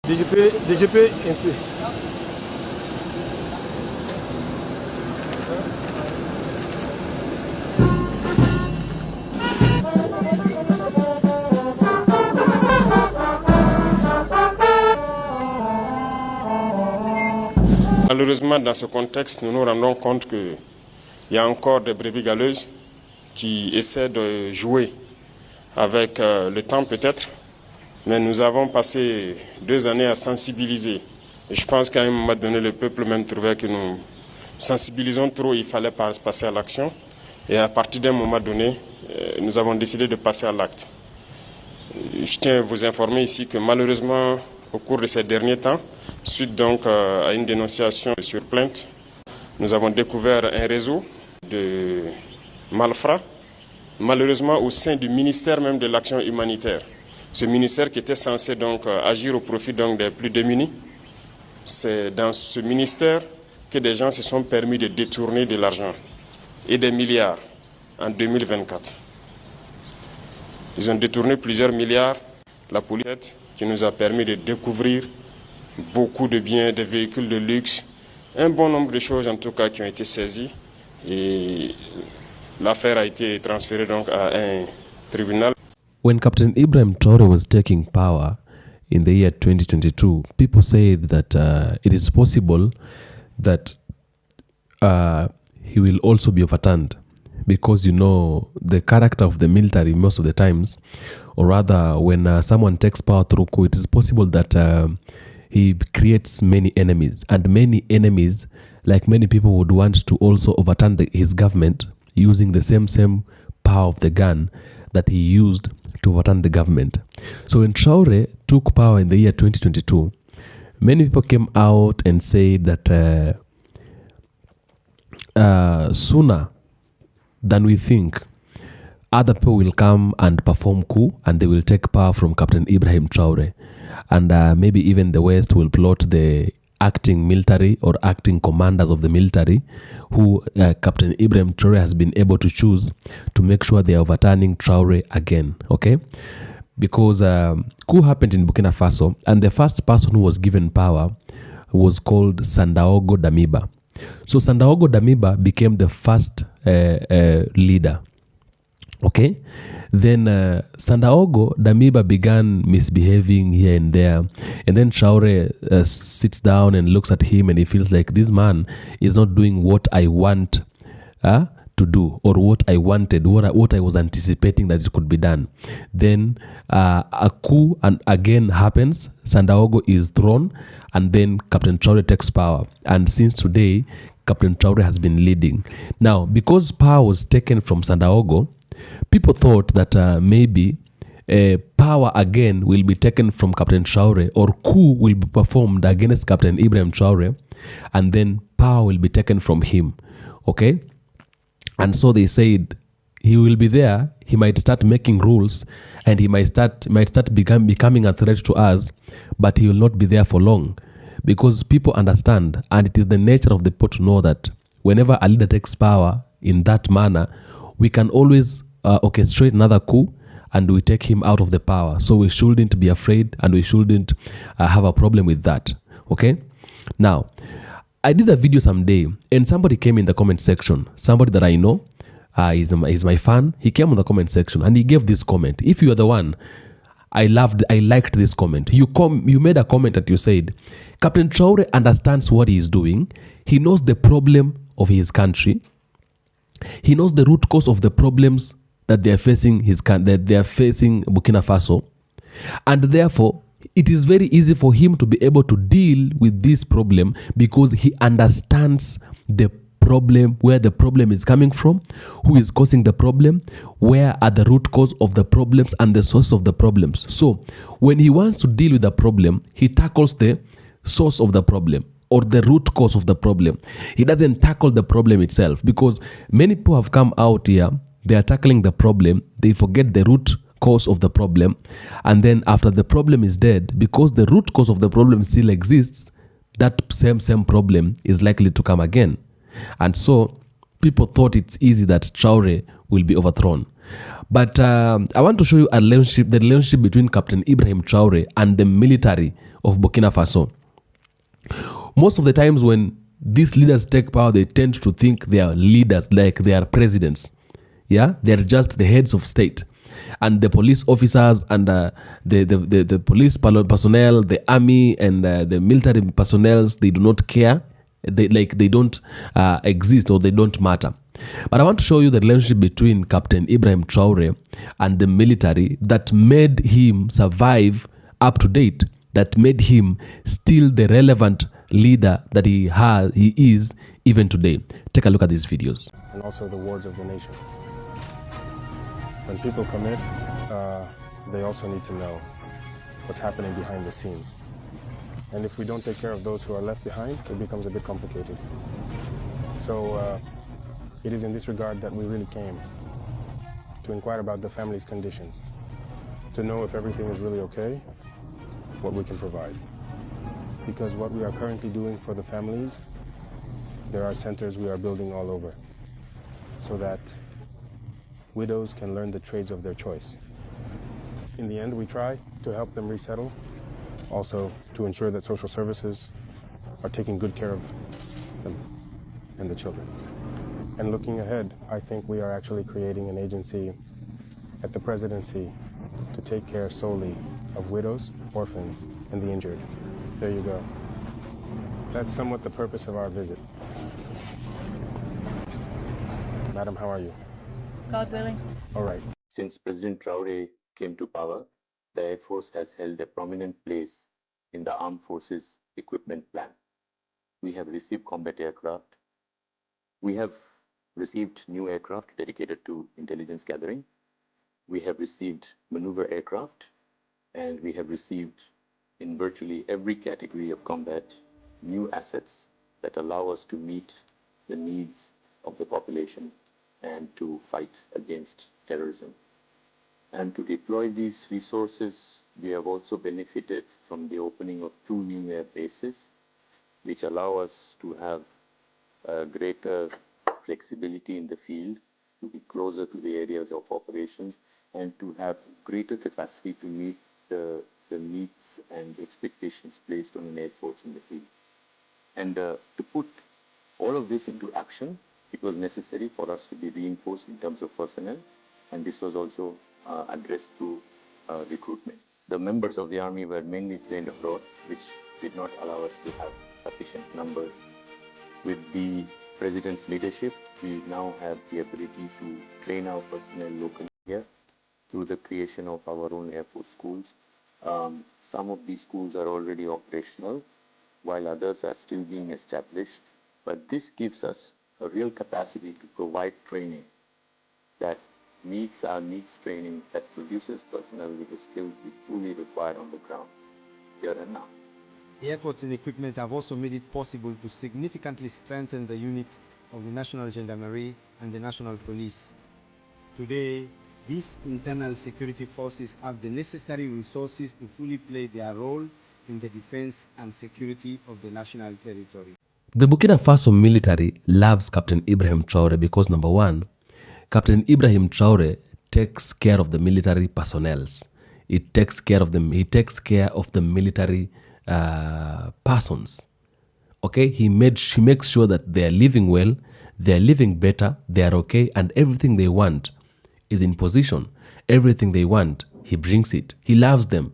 DGP un peu. Malheureusement, dans ce contexte, nous nous rendons compte qu'il y a encore des brebis galeuses qui essaient de jouer avec le temps peut-être, mais nous avons passé 2 années à sensibiliser. Et je pense qu'à un moment donné, le peuple même trouvait que nous sensibilisons trop, il fallait passer à l'action. Et à partir d'un moment donné, nous avons décidé de passer à l'acte. Je tiens à vous informer ici que malheureusement, au cours de ces derniers temps, suite donc à une dénonciation sur plainte, nous avons découvert un réseau de malfrats, malheureusement au sein du ministère même de l'action humanitaire. Ce ministère qui était censé donc agir au profit donc des plus démunis, c'est dans ce ministère que des gens se sont permis de détourner de l'argent et des milliards en 2024. Ils ont détourné plusieurs milliards, la police qui nous a permis de découvrir beaucoup de biens, des véhicules de luxe, un bon nombre de choses en tout cas qui ont été saisies et l'affaire a été transférée donc à un tribunal. When Captain Ibrahim Traore was taking power in the year 2022, people said that it is possible that he will also be overturned because, you know, the character of the military most of the times, or rather when someone takes power through coup, it is possible that he creates many enemies, and many enemies, like many people would want to also overturn his government using the same power of the gun that he used to overturn the government. So when Traore took power in the year 2022, many people came out and said that sooner than we think, other people will come and perform coup and they will take power from Captain Ibrahim Traore. And maybe even the West will plot the acting military or acting commanders of the military who Captain Ibrahim Traore has been able to choose to make sure they are overturning Traore again, okay? Because coup happened in Bukina Faso, and the first person who was given power was called Sandaogo Damiba. So Sandaogo Damiba became the first leader. Okay, then Sandaogo Damiba began misbehaving here and there, and then Traore sits down and looks at him, and he feels like this man is not doing what I want to do, or what I wanted, what I was anticipating that it could be done. Then a coup and again happens. Sandaogo is thrown, and then Captain Traore takes power, and since today Captain Traore has been leading. Now, because power was taken from Sandaogo, people thought that maybe power again will be taken from Captain Traore, or coup will be performed against Captain Ibrahim Traore, and then power will be taken from him. Okay? And so they said he will be there, he might start making rules, and he might start becoming a threat to us, but he will not be there for long. Because people understand, and it is the nature of the people to know that whenever a leader takes power in that manner, we can always orchestrate another coup and we take him out of the power. So we shouldn't be afraid, and we shouldn't have a problem with that. Okay? Now, I did a video someday, and somebody came in the comment section. Somebody that I know is my fan. He came in the comment section and he gave this comment. If you are the one, I liked this comment. You made a comment that you said, Captain Traore understands what he is doing. He knows the problem of his country. He knows the root cause of the problems that they are facing Bukina Faso, and therefore it is very easy for him to be able to deal with this problem because he understands the problem, where the problem is coming from, who is causing the problem, where are the root cause of the problems and the source of the problems. So when he wants to deal with the problem, he tackles the source of the problem or the root cause of the problem. He doesn't tackle the problem itself, because many people have come out here, they are tackling the problem, they forget the root cause of the problem, and then after the problem is dead, because the root cause of the problem still exists, that same problem is likely to come again. And so people thought it's easy that Traore will be overthrown. But I want to show you the relationship between Captain Ibrahim Traore and the military of Burkina Faso. Most of the times when these leaders take power, they tend to think they are leaders, like they are presidents. Yeah, they're just the heads of state. And the police officers and the police personnel, the army and the military personnel, they do not care. They don't exist, or they don't matter. But I want to show you the relationship between Captain Ibrahim Traore and the military that made him survive up to date, that made him still the relevant leader that he is even today. Take a look at these videos. And also the wards of the nation. When people commit, they also need to know what's happening behind the scenes. And if we don't take care of those who are left behind, it becomes a bit complicated. So it is in this regard that we really came to inquire about the family's conditions, to know if everything is really okay, what we can provide. Because what we are currently doing for the families, there are centers we are building all over so that widows can learn the trades of their choice. In the end, we try to help them resettle, also to ensure that social services are taking good care of them and the children. And looking ahead, I think we are actually creating an agency at the presidency to take care solely of widows, orphans, and the injured. There you go. That's somewhat the purpose of our visit. Madam, how are you? God willing. All right. Since President Traoré came to power, the Air Force has held a prominent place in the Armed Forces equipment plan. We have received combat aircraft. We have received new aircraft dedicated to intelligence gathering. We have received maneuver aircraft, and we have received in virtually every category of combat new assets that allow us to meet the needs of the population and to fight against terrorism. And to deploy these resources, we have also benefited from the opening of 2 new air bases, which allow us to have greater flexibility in the field, to be closer to the areas of operations, and to have greater capacity to meet the needs and expectations placed on an Air Force in the field. And to put all of this into action, it was necessary for us to be reinforced in terms of personnel, and this was also addressed through recruitment. The members of the army were mainly trained abroad, which did not allow us to have sufficient numbers. With the President's leadership, we now have the ability to train our personnel locally here through the creation of our own Air Force schools. Some of these schools are already operational, while others are still being established. But this gives us a real capacity to provide training that meets our needs, training that produces personnel with the skills we truly require on the ground, here and now. The efforts and equipment have also made it possible to significantly strengthen the units of the National Gendarmerie and the National Police. Today, these internal security forces have the necessary resources to fully play their role in the defense and security of the national territory. The Burkina Faso military loves Captain Ibrahim Traore because, number one, Captain Ibrahim Traore takes care of the military personnel. He takes care of them. He takes care of the military persons. Okay, he makes sure that they are living well, they are living better, they are okay, and everything they want is in position. Everything they want, he brings it. He loves them.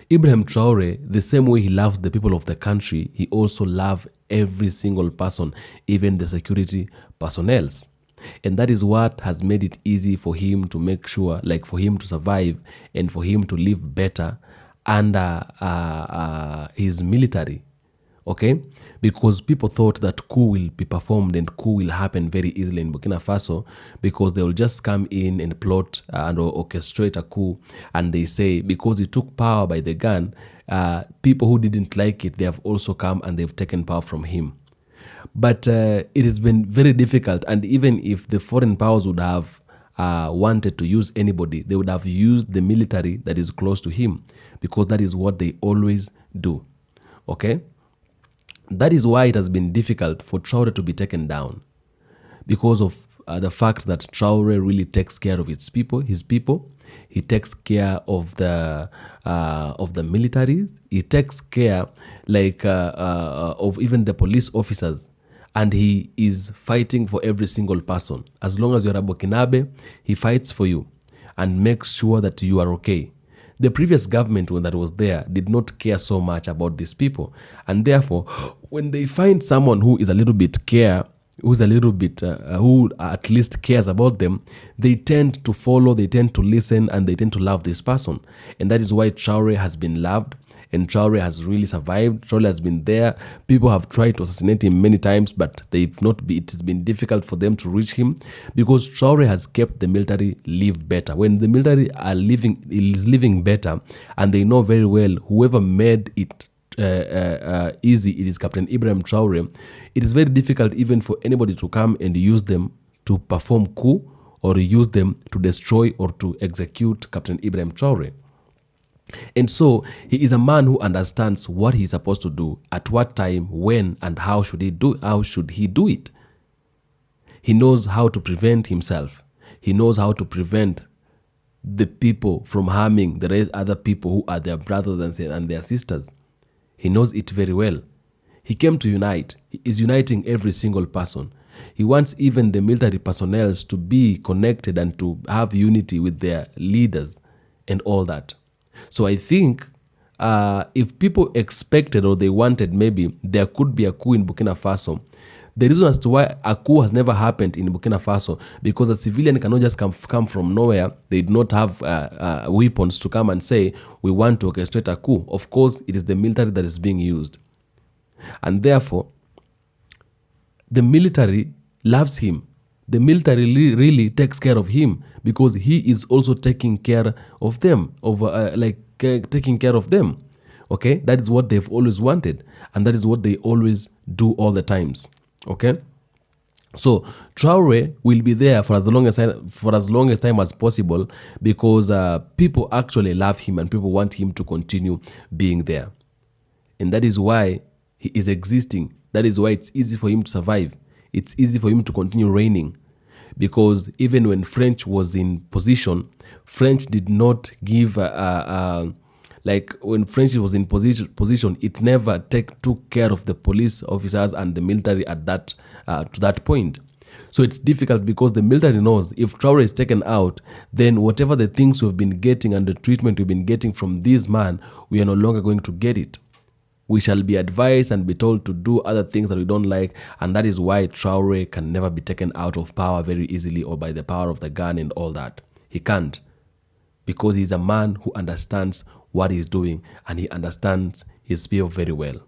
Ibrahim Traore, the same way he loves the people of the country, he also loves every single person, even the security personnel. And that is what has made it easy for him to make sure, like for him to survive and for him to live better under his military. Okay? Because people thought that coup will be performed and coup will happen very easily in Burkina Faso, because they will just come in and plot and orchestrate a coup, and they say because he took power by the gun, people who didn't like it, they have also come and they've taken power from him. But it has been very difficult, and even if the foreign powers would have wanted to use anybody, they would have used the military that is close to him, because that is what they always do. Okay? That is why it has been difficult for Traore to be taken down, because of the fact that Traore really takes care of his people. He takes care of the military. He takes care of even the police officers, and he is fighting for every single person. As long as you're a Bukinabe, he fights for you and makes sure that you are okay. The previous government that was there did not care so much about these people, and therefore, when they find someone who is a little bit who at least cares about them, they tend to follow, they tend to listen, and they tend to love this person. And that is why Traore has been loved, and Traore has really survived. Traore has been there. People have tried to assassinate him many times, but it has been difficult for them to reach him, because Traore has kept the military live better. When the military is living better, and they know very well whoever made it easy, it is Captain Ibrahim Traore. It is very difficult even for anybody to come and use them to perform coup, or use them to destroy or to execute Captain Ibrahim Traore. And so he is a man who understands what he's supposed to do, at what time, when, and how should he do it. He knows how to prevent himself. He knows how to prevent the people from harming the other people who are their brothers and their sisters. He knows it very well. He came to unite. He is uniting every single person. He wants even the military personnel to be connected and to have unity with their leaders and all that. So I think if people expected or they wanted, maybe there could be a coup in Burkina Faso. The reason as to why a coup has never happened in Burkina Faso, because a civilian cannot just come from nowhere. They do not have weapons to come and say, we want to orchestrate a coup. Of course, it is the military that is being used. And therefore, the military loves him. The military really takes care of him, because he is also taking care of them, taking care of them. Okay, that is what they've always wanted, and that is what they always do all the times. Okay, so Traore will be there for as long as time as possible, because people actually love him and people want him to continue being there, and that is why he is existing. That is why it's easy for him to survive. It's easy for him to continue reigning, because even when French was in position, French did not give when French was in position, it never took care of the police officers and the military at that to that point. So it's difficult, because the military knows if Traore is taken out, then whatever the things we've been getting and the treatment we've been getting from this man, we are no longer going to get it. We shall be advised and be told to do other things that we don't like, and that is why Traore can never be taken out of power very easily, or by the power of the gun and all that. He can't, because he's a man who understands what he's doing, and he understands his people very well.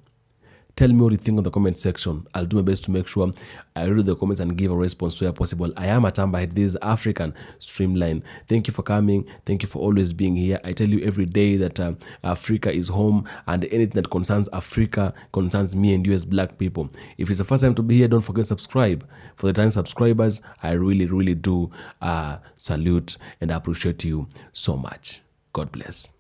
Tell me what you think in the comment section. I'll do my best to make sure I read the comments and give a response where possible. I am Atamba. This is African Streamline. Thank you for coming. Thank you for always being here. I tell you every day that Africa is home, and anything that concerns Africa concerns me and you as black people. If it's the first time to be here, don't forget to subscribe. For the time subscribers, I really do salute and appreciate you so much. God bless.